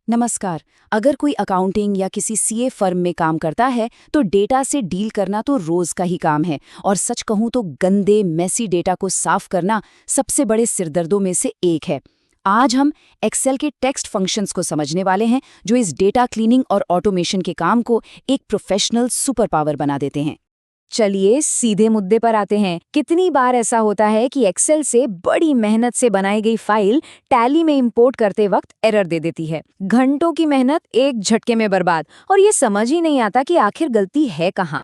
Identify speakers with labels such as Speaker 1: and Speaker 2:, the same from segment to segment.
Speaker 1: नमस्कार। अगर कोई अकाउंटिंग या किसी सीए फर्म में काम करता है तो डेटा से डील करना तो रोज का ही काम है। और सच कहूं तो गंदे मेसी डेटा को साफ करना सबसे बड़े सिरदर्दों में से एक है। आज हम एक्सेल के टेक्स्ट फंक्शंस को समझने वाले हैं जो इस डेटा क्लीनिंग और ऑटोमेशन के काम को एक प्रोफेशनल सुपर पावर बना देते हैं।
Speaker 2: चलिए सीधे मुद्दे पर आते हैं। कितनी बार ऐसा होता है कि एक्सेल से बड़ी मेहनत से बनाई गई फाइल टैली में इंपोर्ट करते वक्त एरर दे देती है। घंटों की मेहनत एक झटके में बर्बाद, और ये समझ ही नहीं आता कि आखिर गलती है कहाँ।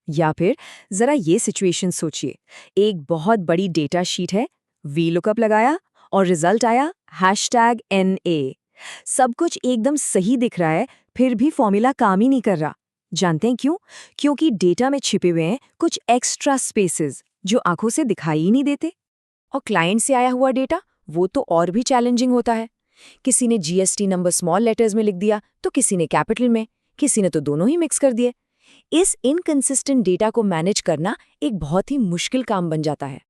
Speaker 2: या फिर जरा ये सिचुएशन सोचिए, एक बहुत बड़ी डेटा शीट है, वीलुकअप लगाया और रिजल्ट आया #NA। सब कुछ एकदम सही दिख रहा है, फिर भी फॉर्मूला काम ही नहीं कर रहा। जानते हैं क्यों? क्योंकि डेटा में छिपे हुए हैं कुछ एक्स्ट्रा स्पेसेस जो आंखों से दिखाई ही नहीं देते। और क्लाइंट से आया हुआ डेटा, वो तो और भी चैलेंजिंग होता है। किसी ने जीएसटी नंबर स्मॉल लेटर्स में लिख दिया तो किसी ने कैपिटल में, किसी ने तो दोनों ही मिक्स कर दिए। इस इनकंसिस्टेंट डेटा को मैनेज करना एक बहुत ही मुश्किल काम बन जाता है।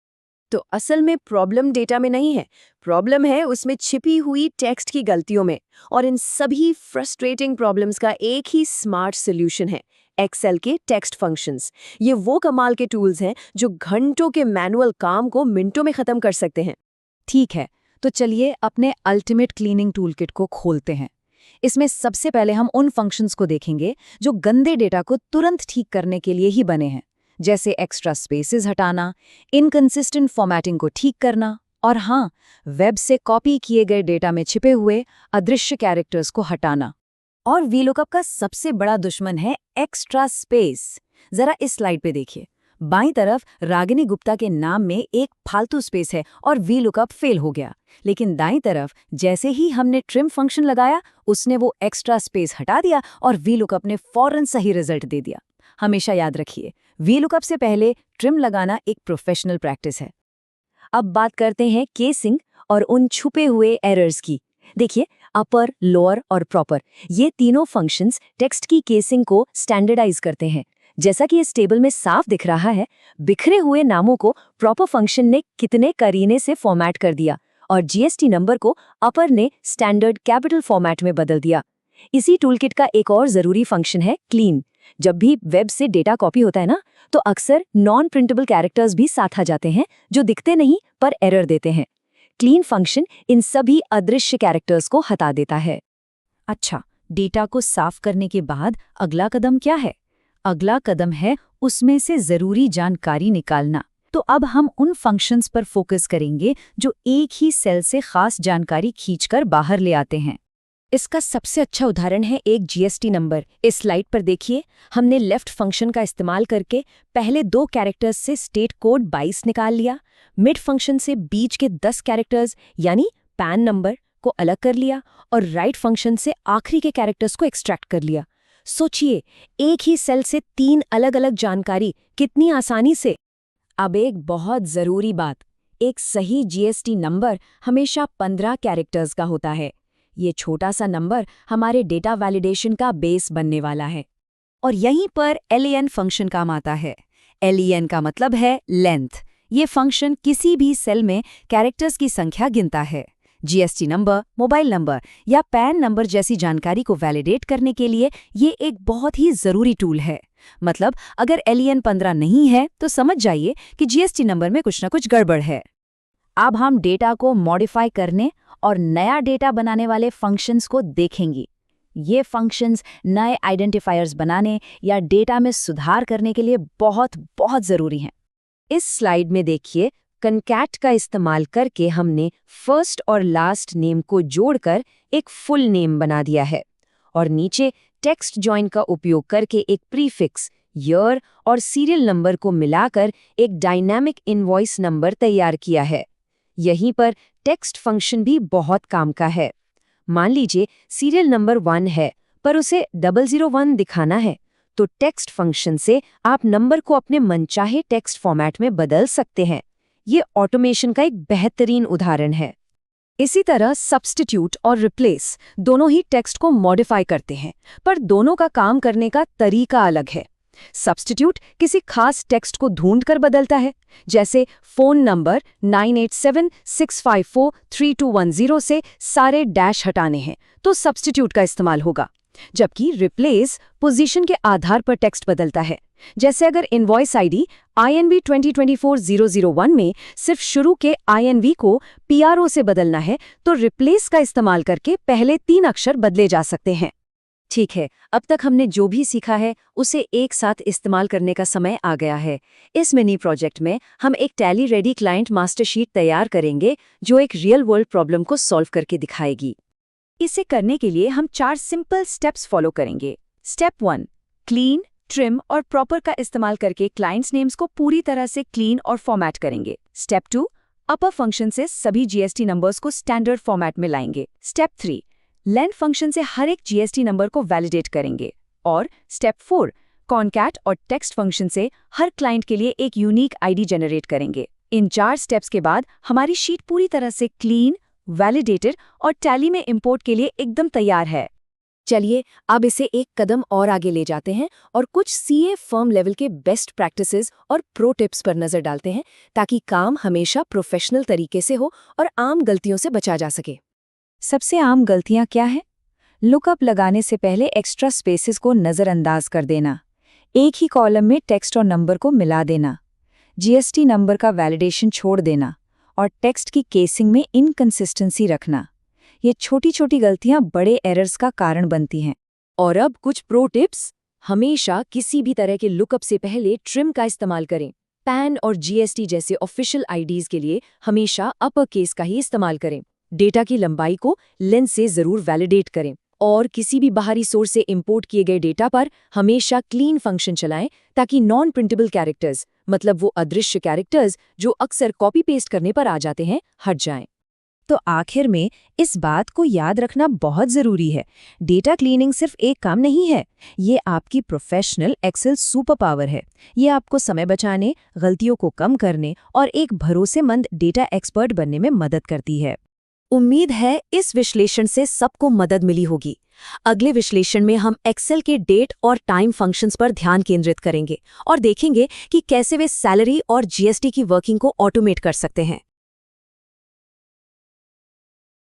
Speaker 2: तो असल में प्रॉब्लम डेटा में नहीं है, प्रॉब्लम है उसमें छिपी हुई टेक्स्ट की गलतियों में। और इन सभी फ्रस्ट्रेटिंग प्रॉब्लम्स का एक ही स्मार्ट सॉल्यूशन है, एक्सेल के टेक्स्ट फंक्शंस। ये वो कमाल के टूल्स हैं जो घंटों के मैनुअल काम को मिनटों में खत्म कर सकते हैं।
Speaker 1: ठीक है, तो चलिए अपने अल्टीमेट क्लीनिंग टूलकिट को खोलते हैं। इसमें सबसे पहले हम उन फंक्शंस को देखेंगे जो गंदे डेटा को तुरंत ठीक करने के लिए ही बने हैं, जैसे एक्स्ट्रा स्पेसेस हटाना, इनकंसिस्टेंट फॉर्मेटिंग को ठीक करना, और हाँ, वेब से कॉपी किए गए डेटा में छिपे हुए अदृश्य कैरेक्टर्स को हटाना। और वीलुकअप का सबसे बड़ा दुश्मन है एक्स्ट्रा स्पेस। जरा इस स्लाइड पे देखिए, बाईं तरफ रागिनी गुप्ता के नाम में एक फालतू स्पेस है और वीलुकअप फेल हो गया। लेकिन दाईं तरफ जैसे ही हमने ट्रिम फंक्शन लगाया, उसने वो एक्स्ट्रा स्पेस हटा दिया और वीलुकअप ने फौरन सही रिजल्ट दे दिया। हमेशा याद रखिए, वीलुकअप से पहले ट्रिम लगाना एक प्रोफेशनल प्रैक्टिस है। अब बात करते हैं केसिंग और उन छुपे हुए एरर्स की। देखिए, अपर, लोअर और प्रॉपर, ये तीनों फंक्शंस टेक्स्ट की केसिंग को स्टैंडर्डाइज करते हैं। जैसा कि इस टेबल में साफ दिख रहा है, बिखरे हुए नामों को प्रॉपर फंक्शन ने कितने करीने से फॉर्मेट कर दिया और जीएसटी नंबर को अपर ने स्टैंडर्ड कैपिटल फॉर्मेट में बदल दिया। इसी टूलकिट का एक और जरूरी फंक्शन है क्लीन। जब भी वेब से डेटा कॉपी होता है ना, तो अक्सर नॉन प्रिंटेबल कैरेक्टर्स भी साथ आ जाते हैं जो दिखते नहीं पर एरर देते हैं। क्लीन फंक्शन इन सभी अदृश्य कैरेक्टर्स को हटा देता है। अच्छा, डेटा को साफ करने के बाद अगला कदम क्या है? अगला कदम है उसमें से जरूरी जानकारी निकालना। तो अब हम उन फंक्शंस पर फोकस करेंगे जो एक ही सेल से खास जानकारी खींचकर बाहर ले आते हैं। इसका सबसे अच्छा उदाहरण है एक जीएसटी नंबर। इस स्लाइड पर देखिए, हमने लेफ्ट फंक्शन का इस्तेमाल करके पहले 2 कैरेक्टर्स से स्टेट कोड 22 निकाल लिया, मिड फंक्शन से बीच के 10 कैरेक्टर्स यानी पैन नंबर को अलग कर लिया, और राइट फंक्शन से आखिरी के कैरेक्टर्स को एक्सट्रैक्ट कर लिया। सोचिए, एक ही सेल से 3 अलग-अलग जानकारी कितनी आसानी से। अब एक बहुत जरूरी बात, एक सही जीएसटी नंबर हमेशा 15 कैरेक्टर्स का होता है। ये छोटा सा नंबर हमारे डेटा वैलिडेशन का बेस बनने वाला है। और यहीं पर LEN फंक्शन काम आता है। LEN का मतलब है लेंथ। ये फंक्शन किसी भी सेल में कैरेक्टर्स की संख्या गिनता है। जीएसटी नंबर, मोबाइल नंबर या पैन नंबर जैसी जानकारी को वैलिडेट करने के लिए ये एक बहुत ही जरूरी टूल है। मतलब अगर LEN 15 नहीं है तो समझ जाइए कि जीएसटी नंबर में कुछ ना कुछ गड़बड़ है। अब हम डेटा को मॉडिफाई करने और नया डेटा बनाने वाले फंक्शंस को देखेंगे। ये फंक्शंस नए आइडेंटिफायर्स बनाने या डेटा में सुधार करने के लिए बहुत बहुत ज़रूरी हैं। इस स्लाइड में देखिए, कनकैट का इस्तेमाल करके हमने फर्स्ट और लास्ट नेम को जोड़कर एक फुल नेम बना दिया है, और नीचे टेक्स्ट जॉइन का उपयोग करके एक प्रीफिक्स, ईयर और सीरियल नंबर को मिलाकर एक डायनामिक इनवॉइस नंबर तैयार किया है। यहीं पर टेक्स्ट फंक्शन भी बहुत काम का है। मान लीजिए सीरियल नंबर 1 है पर उसे 001 दिखाना है, तो टेक्स्ट फंक्शन से आप नंबर को अपने मनचाहे टेक्स्ट फॉर्मेट में बदल सकते हैं। ये ऑटोमेशन का एक बेहतरीन उदाहरण है। इसी तरह सब्स्टिट्यूट और रिप्लेस दोनों ही टेक्स्ट को मॉडिफाई करते हैं, पर दोनों का काम करने का तरीका अलग है। सब्स्टिट्यूट किसी खास टेक्स्ट को ढूंढकर बदलता है, जैसे फोन नंबर 9876543210 से सारे डैश हटाने हैं तो सब्स्टिट्यूट का इस्तेमाल होगा। जबकि रिप्लेस पोजीशन के आधार पर टेक्स्ट बदलता है, जैसे अगर इनवॉइस आईडी INV 2024-001 में सिर्फ शुरू के INV को PRO से बदलना है तो रिप्लेस का इस्तेमाल करके पहले 3 अक्षर बदले जा सकते हैं।
Speaker 2: ठीक है, अब तक हमने जो भी सीखा है उसे एक साथ इस्तेमाल करने का समय आ गया है। इस मिनी प्रोजेक्ट में हम एक tally ready client master sheet तैयार करेंगे जो एक रियल वर्ल्ड प्रॉब्लम को सॉल्व करके दिखाएगी।
Speaker 1: इसे करने के लिए हम 4 सिंपल स्टेप्स फॉलो करेंगे। स्टेप 1, क्लीन, ट्रिम और प्रॉपर का इस्तेमाल करके क्लाइंट्स नेम्स को पूरी तरह से क्लीन और फॉर्मेट करेंगे। स्टेप 2, अपर फंक्शन से सभी GST नंबर्स को स्टैंडर्ड फॉर्मेट में लाएंगे। स्टेप 3, लेंथ फंक्शन से हर एक GST नंबर को वैलिडेट करेंगे। और स्टेप 4, कॉनकैट और टेक्स्ट फंक्शन से हर क्लाइंट के लिए एक यूनिक ID जनरेट करेंगे। इन 4 स्टेप्स के बाद हमारी शीट पूरी तरह से क्लीन, वैलिडेटेड और टैली में इंपोर्ट के लिए एकदम तैयार है।
Speaker 2: चलिए अब इसे एक कदम और आगे ले जाते हैं और कुछ CA फर्म लेवल के बेस्ट प्रैक्टिसेस और प्रो टिप्स पर नजर डालते हैं ताकि काम हमेशा प्रोफेशनल तरीके से हो और आम गलतियों से बचा जा सके।
Speaker 1: सबसे आम गलतियां क्या हैं? लुकअप लगाने से पहले एक्स्ट्रा स्पेसेस को नज़रअंदाज कर देना, एक ही कॉलम में टेक्स्ट और नंबर को मिला देना, GST नंबर का वैलिडेशन छोड़ देना और टेक्स्ट की केसिंग में इनकंसिस्टेंसी रखना। ये छोटी छोटी गलतियां बड़े एरर्स का कारण बनती हैं।
Speaker 2: और अब कुछ प्रो टिप्स। हमेशा किसी भी तरह के लुकअप से पहले ट्रिम का इस्तेमाल करें। पैन और GST जैसे ऑफिशियल IDs के लिए हमेशा अपर केस का ही इस्तेमाल करें। डेटा की लंबाई को लेंथ से जरूर वैलिडेट करें और किसी भी बाहरी सोर्स से इंपोर्ट किए गए डेटा पर हमेशा क्लीन फंक्शन चलाएं ताकि नॉन प्रिंटेबल कैरेक्टर्स, मतलब वो अदृश्य कैरेक्टर्स जो अक्सर कॉपी पेस्ट करने पर आ जाते हैं, हट जाएं।
Speaker 1: तो आखिर में इस बात को याद रखना बहुत ज़रूरी है, डेटा क्लीनिंग सिर्फ एक काम नहीं है, ये आपकी प्रोफेशनल एक्सेल सुपर पावर है। ये आपको समय बचाने, गलतियों को कम करने और एक भरोसेमंद डेटा एक्सपर्ट बनने में मदद करती है।
Speaker 2: उम्मीद है इस विश्लेषण से सबको मदद मिली होगी। अगले विश्लेषण में हम एक्सेल के डेट और टाइम फंक्शंस पर ध्यान केंद्रित करेंगे और देखेंगे कि कैसे वे सैलरी और GST की वर्किंग को ऑटोमेट कर सकते हैं।